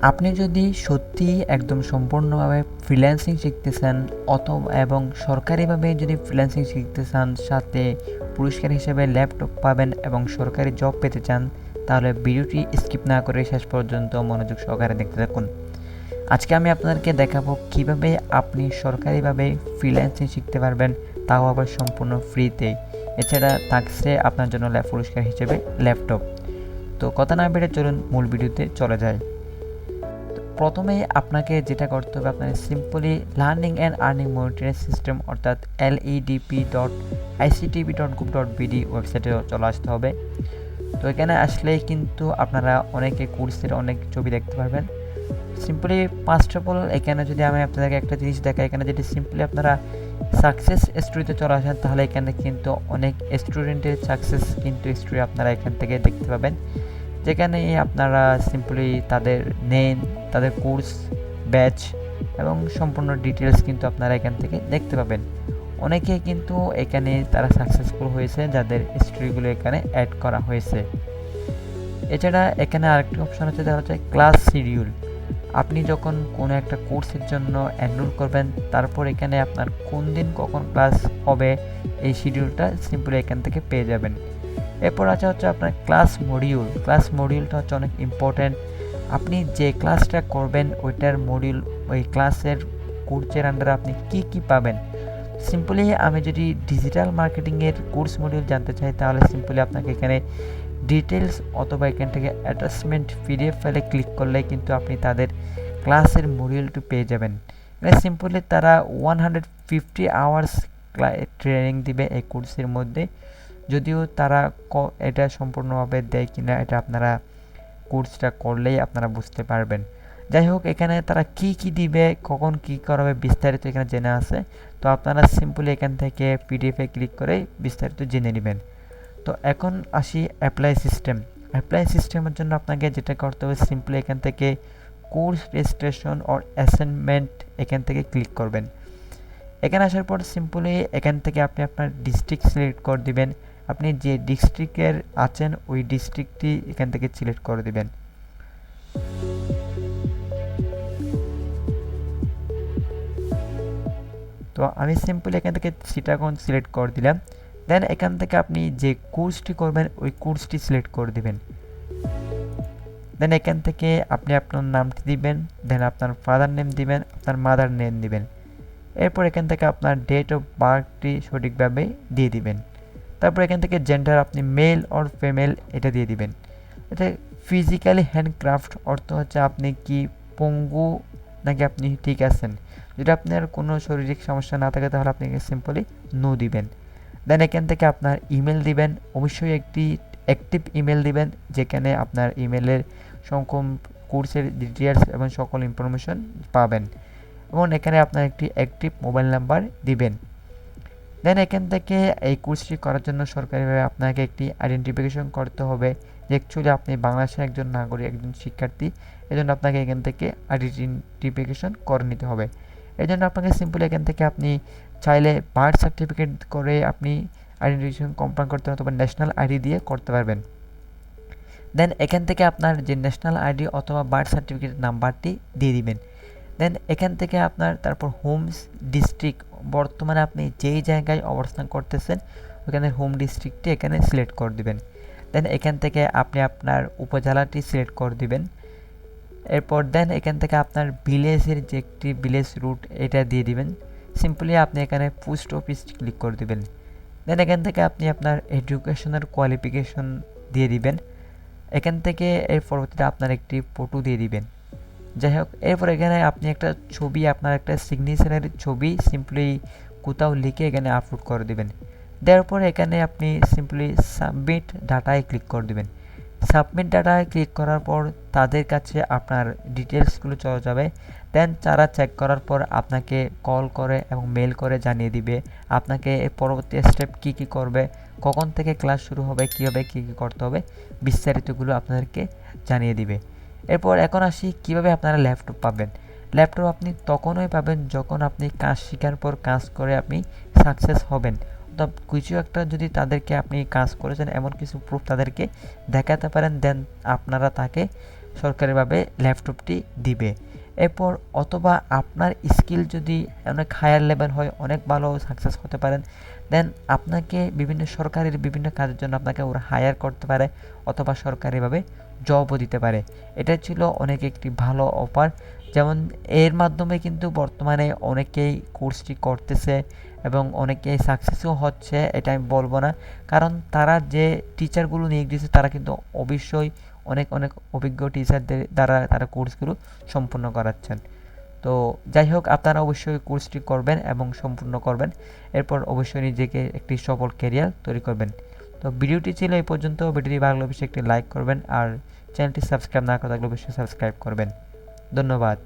আপনি যদি সত্যিই একদম সম্পূর্ণভাবে ফ্রিল্যান্সিং শিখতে চান এবং সরকারিভাবে যদি ফ্রিল্যান্সিং শিখতে চান, সাথে পুরস্কার হিসেবে ল্যাপটপ পাবেন এবং সরকারি জব পেতে চান, তাহলে ভিডিওটি স্কিপ না করে শেষ পর্যন্ত মনোযোগ সহকারে দেখতে থাকুন। আজকে আমি আপনাদেরকে দেখাবো কিভাবে আপনি সরকারিভাবে ফ্রিল্যান্সিং শিখতে পারবেন, তাও আবার সম্পূর্ণ ফ্রিতে। এছাড়া থাকছে আপনার জন্য পুরস্কার হিসেবে ল্যাপটপ। তো কথা না বেড়ে চলুন মূল ভিডিওতে চলে যায়। প্রথমেই আপনাকে যেটা করতে হবে, আপনার simply learning and earning monitoring system অর্থাৎ ledp.ictb.gov.bd ওয়েবসাইটে চলে আসতে হবে। তো এখানে আসলে কিন্তু আপনারা অনেকে কোর্সের অনেক ছবি দেখতে পারবেন। সিম্পলি ফার্স্ট অফ অল এখানে যদি আমি আপনাদেরকে একটা জিনিস দেখাই, এখানে যদি সিম্পলি আপনারা সাকসেস স্টোরিতে চলে আসেন, তাহলে এখানে কিন্তু অনেক স্টুডেন্টের সাকসেস কিন্তু স্টোরি আপনারা এখান থেকে দেখতে পাবেন, যেখানে আপনারা সিম্পলি তাদের নেম, তাদের কোর্স, ব্যাচ এবং সম্পূর্ণ ডিটেলস কিন্তু আপনারা এখান থেকে দেখতে পাবেন। অনেকে কিন্তু এখানে তারা সাকসেসফুল হয়েছে, যাদের স্টোরিগুলো এখানে অ্যাড করা হয়েছে। এছাড়া এখানে আরেকটি অপশন হচ্ছে, দেখা হচ্ছে ক্লাস শিডিউল। আপনি যখন কোনো একটা কোর্সের জন্য এনরোল করবেন, তারপর এখানে আপনার কোন দিন কখন ক্লাস হবে এই শিডিউলটা সিম্পলি এখান থেকে পেয়ে যাবেন। এরপর আছে হচ্ছে আপনার ক্লাস মডিউল। ক্লাস মডিউলটা হচ্ছে অনেক ইম্পর্ট্যান্ট। আপনি যে ক্লাসটা করবেন ওইটার মডিউল, ওই ক্লাসের কোর্সের আন্ডারে আপনি কি পাবেন। সিম্পলি আমি যদি ডিজিটাল মার্কেটিংয়ের কোর্স মডিউল জানতে চাই, তাহলে সিম্পলি আপনাকে এখানে ডিটেলস অথবা এখান থেকে অ্যাটাচমেন্ট পিডিএফ ফাইলে ক্লিক করলে কিন্তু আপনি তাদের ক্লাসের মডিউলটি পেয়ে যাবেন। মানে সিম্পলি তারা 150 আওয়ার্স ট্রেনিং দিবে এই কোর্সের মধ্যে। যদিও তারা এটা সম্পূর্ণভাবে দেয় কিনা এটা আপনারা কোর্সটা করলেই আপনারা বুঝতে পারবেন। যাই হোক, এখানে তারা কি দিবে, কখন কি করাবে বিস্তারিত এখানে জেনে আছে। তো আপনারা সিম্পলি এখান থেকে পিডিএফে ক্লিক করে বিস্তারিত জেনে নেবেন। তো এখন আসি অ্যাপ্লাই সিস্টেম। অ্যাপ্লাই সিস্টেমের জন্য আপনাকে যেটা করতে হবে, সিম্পলি এখান থেকে কোর্স রেজিস্ট্রেশন অর অ্যাসাইনমেন্ট এখান থেকে ক্লিক করবেন। এখানে আসার পর সিম্পলি এখান থেকে আপনি আপনার ডিস্ট্রিক্ট সিলেক্ট করে দিবেন। আপনি যে ডিস্ট্রিক্টের আছেন ওই ডিস্ট্রিক্টটি এখান থেকে সিলেক্ট করে দিবেন। তো আমি সিম্পলি এখান থেকে চিটাগং সিলেক্ট করে দিলাম। দেন এখান থেকে আপনি যে কোর্সটি করবেন ওই কোর্সটি সিলেক্ট করে দিবেন। দেন এখান থেকে আপনি আপনার নামটি দিবেন, দেন আপনার ফাদার নেম দিবেন, আপনার মাদার নেম দিবেন। এরপর এখান থেকে আপনার ডেট অফ বার্থটি সঠিকভাবে দিয়ে দিবেন। তারপর এখান থেকে জেন্ডার আপনি মেল অর ফিমেল এটা দিয়ে দিবেন। এটা ফিজিক্যালি হ্যান্ডক্রাফট অর্থ হচ্ছে আপনি কি পঙ্গু নাকি আপনি ঠিক আছেন। যদি আপনার কোনো শারীরিক সমস্যা না থাকে তাহলে আপনি সিম্পলি নো দিবেন। দেন এখান থেকে আপনার ইমেল দিবেন, অবশ্যই একটি অ্যাক্টিভ ইমেল দিবেন, যেখানে আপনার ইমেলের সকল কোর্সের ডিটেলস এবং সকল ইনফরমেশন পাবেন, এবং এখানে আপনার একটি অ্যাক্টিভ মোবাইল নাম্বার দিবেন। দেন এখান থেকে এই কোর্সটি করার জন্য সরকারিভাবে আপনাকে একটি আইডেন্টিফিকেশন করতে হবে যে অ্যাকচুয়ালি আপনি বাংলাদেশের একজন নাগরিক, একজন শিক্ষার্থী। এজন্য আপনাকে এখান থেকে আইডেন্টিফিকেশন করে নিতে হবে। এই জন্য আপনাকে সিম্পলি এখান থেকে আপনি চাইলে বার্থ সার্টিফিকেট করে আপনি আইডেন্টিফিকেশন কনফার্ম করতে হবে, অথবা ন্যাশনাল আইডি দিয়ে করতে পারবেন। দেন এখান থেকে আপনার যে ন্যাশনাল আইডি অথবা বার্থ সার্টিফিকেট নাম্বারটি দিয়ে দিবেন। দেন এখান থেকে আপনার তারপর হোমস ডিস্ট্রিক্ট, বর্তমানে আপনি যেই জায়গায় অবস্থান করতেছেন ওখানে হোম ডিস্ট্রিক্টটি এখানে সিলেক্ট করে দিবেন। দেন এখান থেকে আপনি আপনার উপজেলাটি সিলেক্ট করে দিবেন। এরপর দেন এখান থেকে আপনার ভিলেজের যে একটি ভিলেজ রুট এটা দিয়ে দিবেন। সিম্পলি আপনি এখানে পোস্ট অফিস ক্লিক করে দিবেন। দেন এখান থেকে আপনি আপনার এডুকেশনাল কোয়ালিফিকেশন দিয়ে দিবেন। এখান থেকে এর পরবর্তীতে আপনার একটি ফটো দিয়ে দিবেন। যাই হোক, এরপর এখানে আপনি একটা ছবি, আপনার একটা সিগনেচারের ছবি সিম্পলি কোথাও লিখে এখানে আপলোড করে দিবেন। দেওয়ার পর এখানে আপনি সিম্পলি সাবমিট ডাটায় ক্লিক করে দিবেন। সাবমিট ডাটায় ক্লিক করার পর তাদের কাছে আপনার ডিটেলসগুলো চলে যাবে। দেন তারা চেক করার পর আপনাকে কল করে এবং মেল করে জানিয়ে দিবে আপনাকে এর পরবর্তী স্টেপ কী করবে, কখন থেকে ক্লাস শুরু হবে, কীভাবে কী করতে হবে, বিস্তারিতগুলো আপনাদেরকে জানিয়ে দিবে। এরপর এখন আসি কীভাবে আপনারা ল্যাপটপ পাবেন। ল্যাপটপ আপনি তখনই পাবেন যখন আপনি কাজ শেখার পর কাজ করে আপনি সাকসেস হবেন। কিছু একটা যদি তাদেরকে আপনি কাজ করেছেন এমন কিছু প্রুফ তাদেরকে দেখাতে পারেন, দেন আপনারা তাকে সরকারিভাবে ল্যাপটপটি দিবে। এরপর অথবা আপনার স্কিল যদি অনেক হায়ার লেভেল হয়, অনেক ভালো সাকসেস হতে পারেন, দেন আপনাকে বিভিন্ন সরকারের বিভিন্ন কাজের জন্য আপনাকে ওরা হায়ার করতে পারে অথবা সরকারিভাবে জবও দিতে পারে। এটা ছিল অনেক একটি ভালো অফার। যেমন এর মাধ্যমে কিন্তু বর্তমানে অনেকেই কোর্সটি করতেছে এবং অনেকেই সাকসেসও হচ্ছে, এটা আমি বলবো না। কারণ তারা যে টিচারগুলো নিয়োগ দিয়েছে তারা কিন্তু অবশ্যই অনেক অনেক অভিজ্ঞ টিচারদের দ্বারা তারা কোর্সগুলো সম্পূর্ণ করাচ্ছেন। তো যাই হোক, আপনারা অবশ্যই কোর্সটি করবেন এবং সম্পূর্ণ করবেন। এরপর অবশ্যই নিজেকে একটি সফল ক্যারিয়ার তৈরি করবেন। তো ভিডিওটি ছিল এই পর্যন্ত। ভিডিওটি ভালো লাগলে অবশ্যই একটি লাইক করবেন, আর চ্যানেলটি সাবস্ক্রাইব না করে থাকলে অবশ্যই সাবস্ক্রাইব করবেন। ধন্যবাদ।